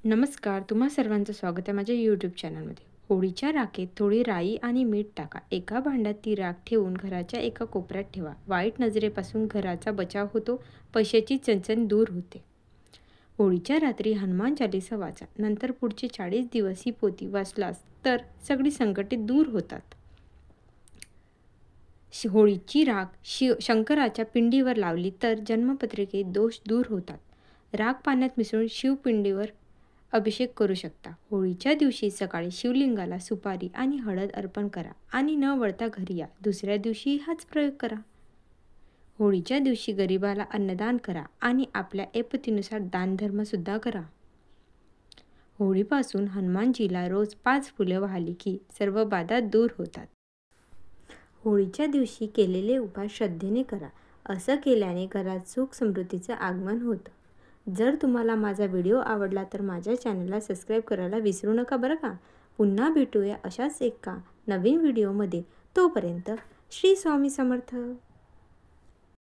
नमस्कार, तुम्हा सर्वांचं स्वागत आहे माझ्या यूट्यूब चॅनलमध्ये. होळीच्या राखेत थोडी राई आणि मीठ टाका. एका भांड्यात ती राख ठेवून घराच्या एका कोपऱ्यात ठेवा. वाईट नजरेपासून घराचा बचाव होतो, पैशाची चणचण दूर होते. होळीच्या रात्री हनुमान चालीसा वाचा. नंतर पुढचे 40 दिवस ही पोथी वाचलास तर सगळी संकटे दूर होतात. होळीची राख शंकराच्या पिंडीवर लावली तर जन्मपत्रिकेत दोष दूर होतात. राख पाण्यात मिसळून शिवपिंडीवर अभिषेक करू शकता. होळीच्या दिवशी सकाळी शिवलिंगाला सुपारी आणि हळद अर्पण करा आणि न वळता घरी या. दुसऱ्या दिवशी हाच प्रयोग करा. होळीच्या दिवशी गरिबाला अन्नदान करा आणि आपल्या ऐपतीनुसार दानधर्मसुद्धा करा. होळीपासून हनुमानजीला रोज 5 फुलं वाहिली की सर्व बाधा दूर होतात. होळीच्या दिवशी केलेले उपाय श्रद्धेने करा. असं केल्याने घरात सुख समृद्धीचं आगमन होतं. जर तुम्हाला माझा व्हिडिओ आवडला तर माझ्या चॅनलला सबस्क्राईब करायला विसरू नका बरं का. पुन्हा भेटूया अशाच एका नवीन व्हिडिओमध्ये. तोपर्यंत श्री स्वामी समर्थ.